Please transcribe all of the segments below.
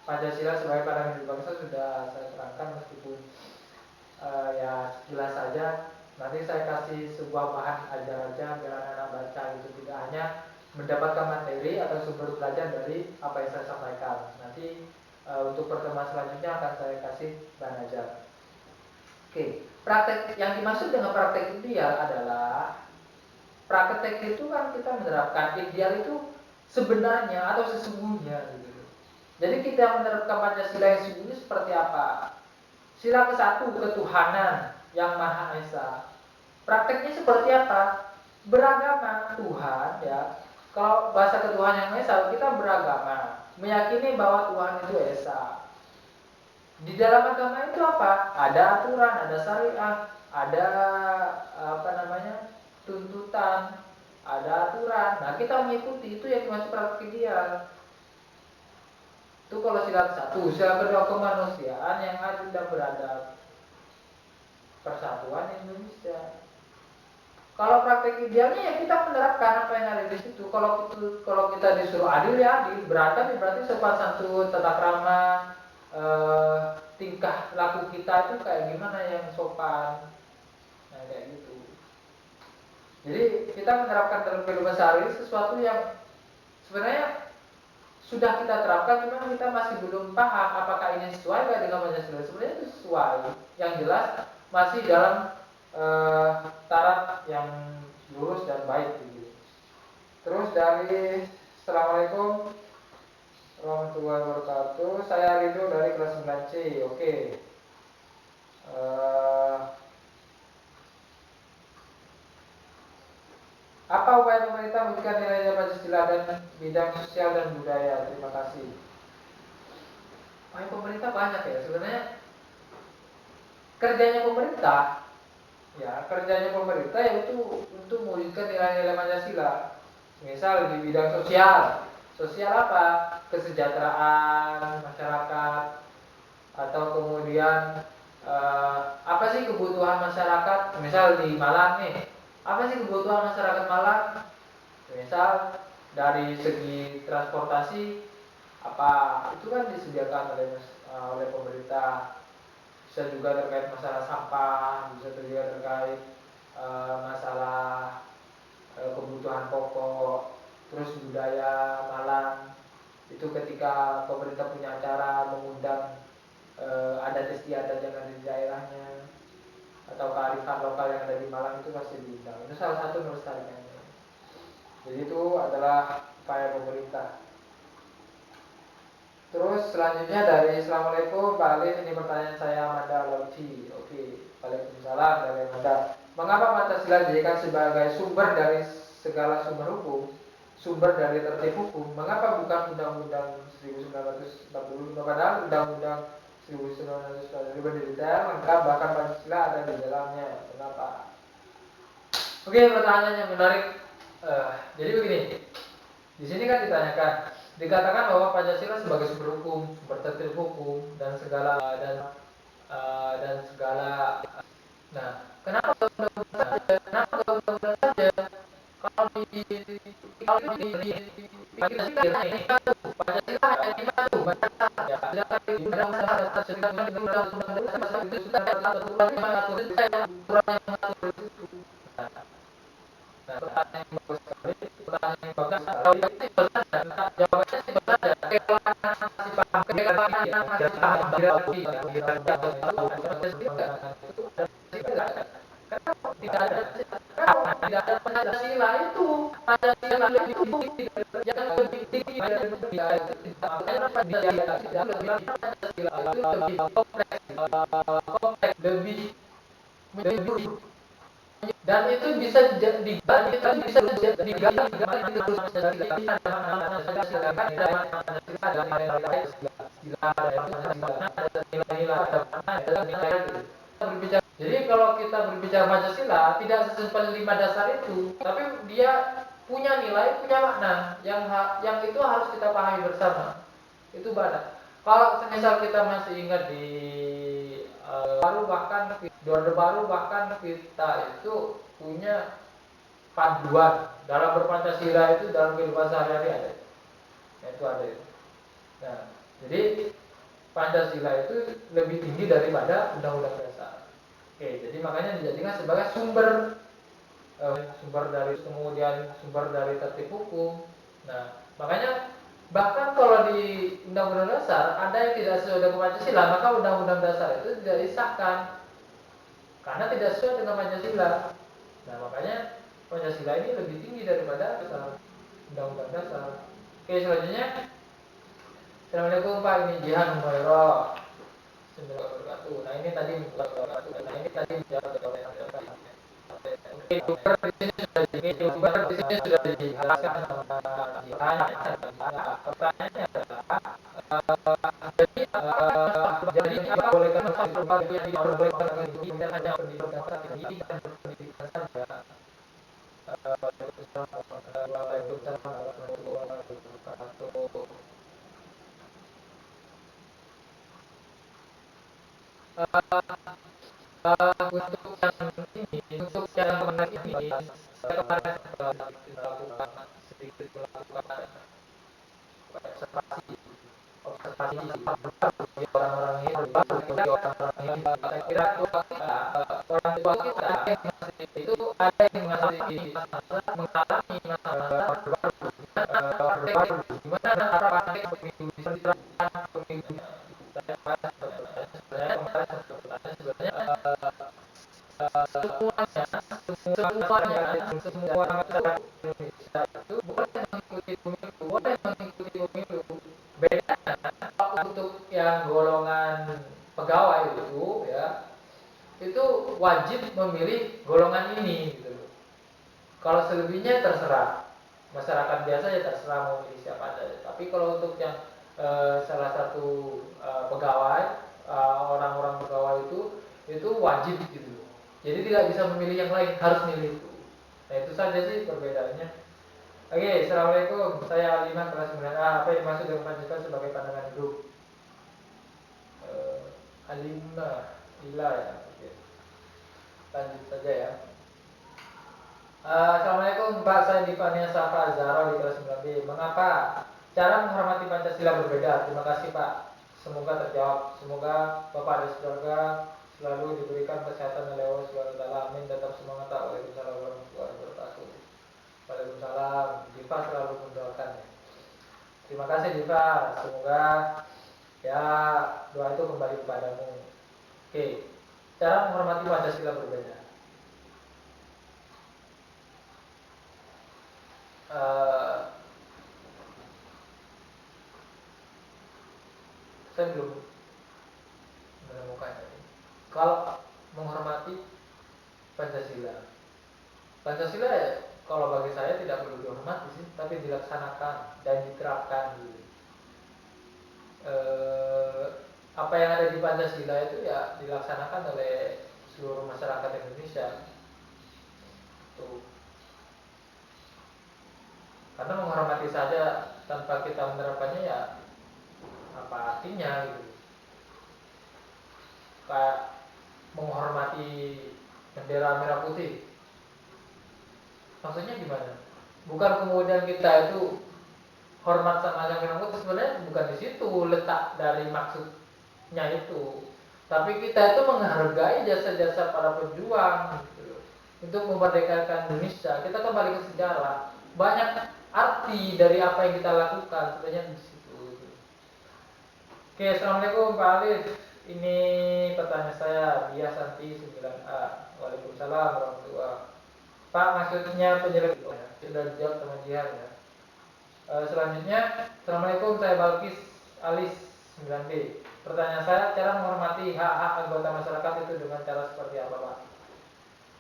Pancasila sebagai pandangan hidup bangsa sudah saya terangkan, meskipun ya sekilas saja. Nanti saya kasih sebuah bahan ajar aja biar anak-anak baca gitu, tidak hanya mendapatkan materi atau sumber belajar dari apa yang saya sampaikan. Nanti untuk pertemuan selanjutnya akan saya kasih bahan ajar. Oke, praktek yang dimaksud dengan praktek ideal adalah praktek itu kan kita menerapkan ideal itu sebenarnya atau sesungguhnya gitu. Jadi kita menerapkan Pancasila yang sesungguhnya seperti apa? Sila ke-1, ketuhanan yang Maha Esa. Prakteknya seperti apa? Beragama Tuhan ya. Kalau bahasa ketuhanan yang Maha Esa, kita beragama, meyakini bahwa Tuhan itu Esa. Di dalam agama itu apa? Ada aturan, ada syariat, ada apa namanya? Tuntutan, ada aturan. Nah, kita mengikuti itu yang dimaksud praktik ideal. Itu kalau sila satu, sila kedua kemanusiaan yang adil dan beradab. Persatuan Indonesia. Kalau praktek idealnya ya kita menerapkan apa yang ada di situ. Kalau kita disuruh adil ya adil, beradab ya berarti sopan santun, tata krama, tingkah laku kita itu kayak gimana yang sopan. Nah kayak gitu. Jadi kita menerapkan dalam kehidupan sehari sesuatu yang sebenarnya sudah kita terapkan, cuma kita masih belum paham apakah ini sesuai dengan Pancasila. Sebenarnya itu sesuai. Yang jelas masih dalam taraf yang lurus dan baik gitu. Terus dari Assalamualaikum warahmatullahi wabarakatuh. Saya Ridho dari kelas 9C. Oke. Apa upaya pemerintah memberikan nilai Pancasila dan bidang sosial dan budaya? Terima kasih. Upaya pemerintah banyak ya. Sebenarnya kerjanya pemerintah yaitu untuk mewujudkan nilai-nilai Pancasila. Misal di bidang sosial, sosial apa? Kesejahteraan masyarakat, atau kemudian apa sih kebutuhan masyarakat? Misal di Malang nih, apa sih kebutuhan masyarakat Malang? Misal dari segi transportasi apa itu kan disediakan oleh pemerintah. Bisa juga terkait masalah sampah, bisa juga terkait masalah kebutuhan pokok. Terus budaya Malang itu ketika pemerintah punya acara mengundang adat istiadat yang ada di daerahnya atau kearifan lokal yang ada di Malang itu pasti diundang. Itu salah satu melestarikannya. Jadi itu adalah upaya pemerintah. Terus selanjutnya dari Assalamualaikum Pak Alif, ini pertanyaan saya Amanda Lauci. Oke, Waalaikumsalam dari Amanda. Mengapa Pancasila dijadikan sebagai sumber dari segala sumber hukum, sumber dari tertib hukum? Mengapa bukan Undang-Undang 1945, padahal Undang-Undang 1945 berdetail lengkap, bahkan Pancasila ada di dalamnya. Kenapa? Oke, pertanyaan yang menarik. Jadi begini, di sini kan dikatakan bahwa Pancasila sebagai sumber hukum, sumber tertib hukum dan segala dan segala. Nah, kenapa undang-undang saja? Kalau di Pancasila ini Pancasila hanya 5 tuh, ya. Sedangkan di undang-undang itu sudah ada aturan yang mengatur itu, Nah, pertanyaan yang bagus sekali, pertanyaan yang bagus sekali. Jawabannya sih benar ya. Tidak ada Pancasila itu yang lebih tinggi dari lebih kompleks, lebih dan itu bisa digali jadi kalau kita berbicara Pancasila tidak sesimpel 5 dasar itu, tapi dia punya nilai, punya makna yang itu harus kita pahami bersama. Itu banyak. Kalau misal kita masih ingat di di Orde Baru bahkan kita itu punya panduan dalam berpancasila itu dalam kehidupan sehari-hari ada. Itu ada itu. Nah, Jadi Pancasila itu lebih tinggi daripada Undang-Undang Dasar. Oke, jadi makanya dijadikan sebagai sumber dari, kemudian sumber dari tertib hukum. Nah, makanya bahkan kalau di Undang-Undang Dasar ada yang tidak sesuai dengan Pancasila, maka Undang-Undang Dasar itu tidak disahkan karena tidak sesuai dengan Pancasila. Nah, makanya Pancasila ini lebih tinggi daripada Undang-Undang Dasar. Oke, selanjutnya. Assalamualaikum Pak, ini Jihan Humaira. Nah ini tadi dijawab oleh Oke, di sini sudah dijelaskan sama Jihan. Pertanyaannya adalah jadi apa bolehkan yang diperbolehkan itu hanya pendidikan tinggi dan berpendidikan saja. Waalaikumsalam warahmatullahi wabarakatuh. Untuk yang kemarin ini, saya kemarin melakukan sedikit melakukan observasi bagi orang-orang ini, saya kira itu orang tua kita itu ada yang mengalami masalah baru, gimana praktek pemilu di pemilu. Saya kemarin sebenarnya semua masyarakat Indonesia itu boleh mengikuti pemilu. Beda untuk yang golongan pegawai itu ya, itu wajib memilih golongan ini gitu. Kalau selebihnya terserah masyarakat biasa ya, terserah mau milih siapa aja. Tapi kalau untuk yang salah satu pegawai, orang-orang pegawai itu wajib gitu. Jadi tidak bisa memilih yang lain, harus milih itu. Nah itu saja sih perbedaannya. Oke, assalamualaikum. Saya Alima kelas 9A. Apa yang dimaksud dengan Pancasila sebagai pandangan hidup? Alima, Ila ya. Oke. Lanjut saja ya. Assalamualaikum Pak, saya Divania Safa Zahra di kelas 9B. Mengapa cara menghormati Pancasila berbeda? Terima kasih Pak. Semoga terjawab. Semoga Bapak dan Saudara selalu diberikan kesehatan oleh Allah Subhanahu wa taala. Amin. Tetap semangat. Waalaikumsalam warahmatullahi wabarakatuh. Waalaikumsalam. Diva selalu mendoakan ya. Terima kasih Diva. Semoga ya doa itu kembali kepadamu. Oke. Cara menghormati Pancasila berbeda. Saya belum menemukan ini. Kalau menghormati Pancasila, Pancasila ya, kalau bagi saya tidak perlu dihormati sih, tapi dilaksanakan dan diterapkan gitu. Apa yang ada di Pancasila itu ya dilaksanakan oleh seluruh masyarakat Indonesia. Tuh. Karena menghormati saja tanpa kita menerapkannya ya apa artinya gitu. Kayak menghormati bendera merah putih, maksudnya gimana? Bukan kemudian kita itu hormat sama yang merah putih, sebenarnya bukan di situ letak dari maksudnya itu. Tapi kita itu menghargai jasa-jasa para pejuang gitu, untuk memerdekakan Indonesia. Kita kembali ke sejarah. Banyak arti dari apa yang kita lakukan sebenarnya di situ. Oke, assalamualaikum Pak Alif. Ini pertanyaan saya, Dia Santi 9A. Waalaikumsalam warahmatullahi wabarakatuh. Pak, maksudnya penyelesaian sudah dijawab sama Jihan ya. Selanjutnya, assalamualaikum, saya Balkis Alis 9B. Pertanyaan saya, cara menghormati hak-hak anggota masyarakat itu dengan cara seperti apa Pak?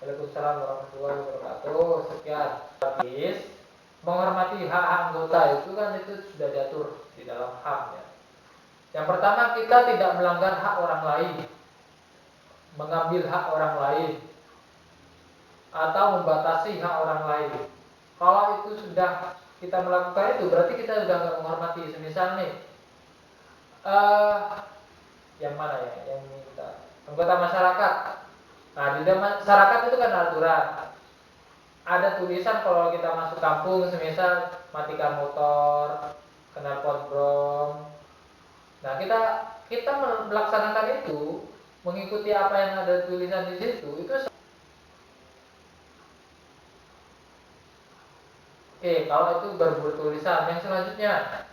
Waalaikumsalam warahmatullahi wabarakatuh. Sekian. Balkis, menghormati hak-hak anggota itu sudah diatur di dalam HAM ya. Yang pertama, kita tidak melanggar hak orang lain, mengambil hak orang lain, atau membatasi hak orang lain. Kalau itu sudah kita melakukan itu, berarti kita sudah nggak menghormati. Semisal nih, yang mana ya? Yang minta anggota masyarakat. Nah, di dalam masyarakat itu kan aturan. Ada tulisan kalau kita masuk kampung, semisal matikan motor, kenal potbrong, Nah, kita melaksanakan itu, mengikuti apa yang ada tulisan di situ, itu oke. Kalau itu berbuat tulisan, yang selanjutnya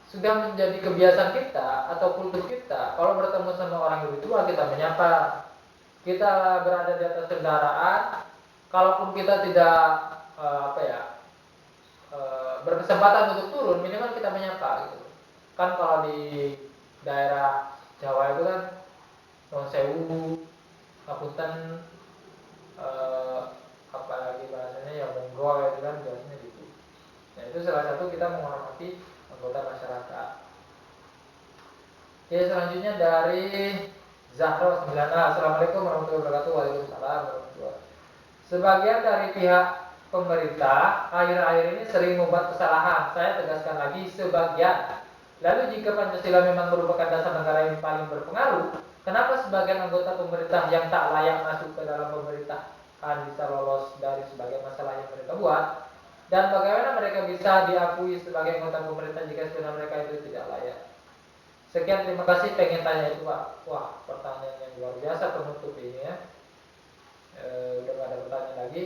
sudah menjadi kebiasaan kita atau kultur kita. Kalau bertemu sama orang lebih tua, kita menyapa. Kita berada di atas kendaraan, kalaupun kita tidak berkesempatan untuk turun, minimal kita menyapa gitu. Kan kalau di daerah Jawa itu kan non sewu, ngapunten, apalagi bahasanya ya monggo itu kan biasanya gitu. Nah, itu salah satu kita menghormati anggota masyarakat. Oke, selanjutnya dari Zahro 9A. Assalamualaikum warahmatullahi wabarakatuh. Waalaikumsalam warahmatullahi wabarakatuh. Sebagian dari pihak pemerintah akhir-akhir ini sering membuat kesalahan. Saya tegaskan lagi, sebagian. Lalu jika Pancasila memang merupakan dasar negara yang paling berpengaruh, kenapa sebagian anggota pemerintah yang tak layak masuk ke dalam pemerintahan bisa lolos dari sebagian masalah yang mereka buat? Dan bagaimana mereka bisa diakui sebagai anggota pemerintah jika sebenarnya mereka itu tidak layak? Sekian, terima kasih. Pengen tanya itu, Pak. Wah, pertanyaan yang luar biasa penutup ini ya. Udah gak ada pertanyaan lagi.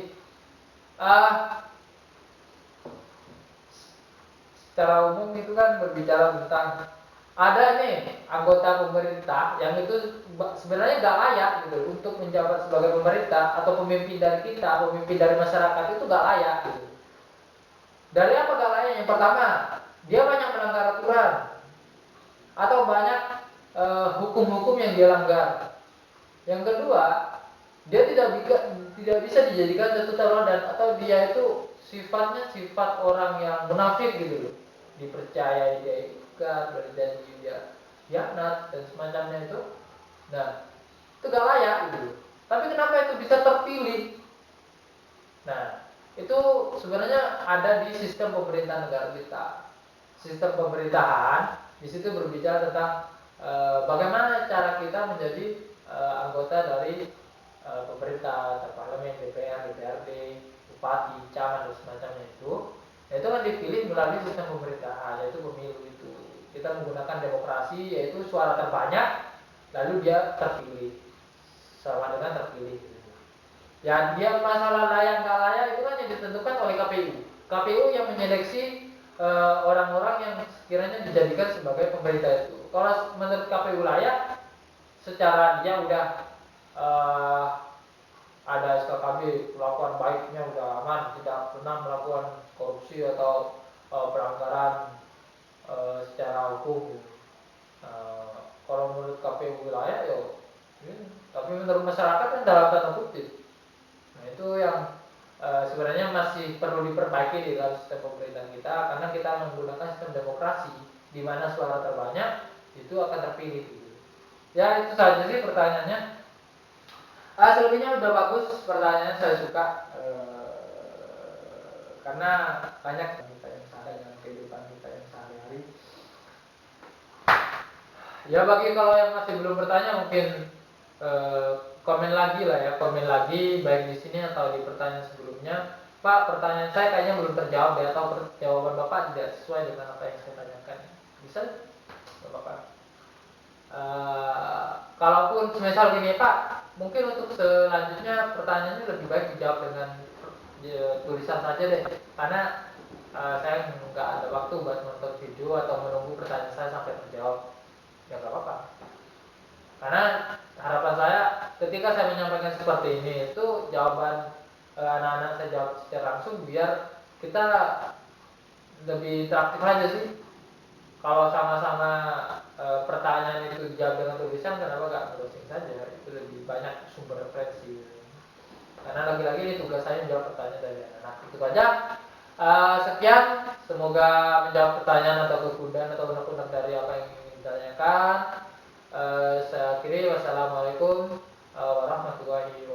Secara umum itu kan berbicara tentang ada nih anggota pemerintah yang itu sebenarnya gak layak gitu untuk menjabat sebagai pemerintah atau pemimpin dari kita, pemimpin dari masyarakat, itu gak layak gitu. Dari apa gak layak? Yang pertama, dia banyak melanggar aturan atau banyak hukum-hukum yang dia langgar. Yang kedua, dia tidak bisa dijadikan satu teladan, atau dia itu sifatnya sifat orang yang munafik gitu loh. Dipercayai dia ikat, berjanji dia khianat dan semacamnya itu. Nah, itu gak layak gitu. Tapi kenapa itu bisa terpilih? Nah, itu sebenarnya ada di sistem pemerintahan negara kita. Sistem pemerintahan di situ berbicara tentang bagaimana cara kita menjadi anggota dari pemerintah, parlemen, DPR, DPRD, bupati, camat dan semacamnya itu. Nah, itu kan dipilih melalui sistem pemerintahan, yaitu pemilu itu. Kita menggunakan demokrasi, yaitu suara terbanyak, lalu dia terpilih, sama dengan terpilih. Ya, dia masalah layak nggak layak itu kan yang ditentukan oleh KPU. KPU yang menyeleksi orang-orang yang sekiranya dijadikan sebagai pemerintah itu. Kalau menurut KPU layak, secara dia udah ada SKKB, kelakuan baiknya udah aman, tidak pernah melakukan korupsi atau pelanggaran secara hukum. Kalau menurut KPU layak, ya. Tapi menurut masyarakat kan dalam tanda kutip. Nah, itu yang sebenarnya masih perlu diperbaiki di dalam sistem pemerintahan kita, karena kita menggunakan sistem demokrasi di mana suara terbanyak itu akan terpilih. Ya, itu saja sih pertanyaannya. Selebihnya udah bagus pertanyaannya, saya suka karena banyak kita yang sadar dengan kehidupan kita yang sehari-hari. Ya, bagi kalau yang masih belum bertanya mungkin komen lagi lah ya, komen lagi baik di sini atau di pertanyaan sebelumnya. Pak, pertanyaan saya kayaknya belum terjawab ya, atau jawaban Bapak tidak sesuai dengan apa yang saya tanyakan. Bisa? Bapak. Kalaupun semisal gini Pak, mungkin untuk selanjutnya pertanyaannya lebih baik dijawab dengan tulisan saja deh, karena saya nggak ada waktu buat nonton video atau menunggu pertanyaan saya sampai terjawab. Ya nggak apa-apa. Karena harapan saya ketika saya menyampaikan seperti ini itu jawaban anak-anak saya jawab secara langsung biar kita lebih interaktif aja sih. Kalau sama-sama pertanyaan itu dijawab dengan tulisan, kenapa nggak browsing saja? Itu lebih banyak sumber referensi. Karena lagi-lagi ini tugas saya menjawab pertanyaan dari anak. Itu saja. Sekian, semoga menjawab pertanyaan atau kemudian atau unek-unek dari apa yang ingin ditanyakan. Saya akhiri, wassalamualaikum warahmatullahi wabarakatuh.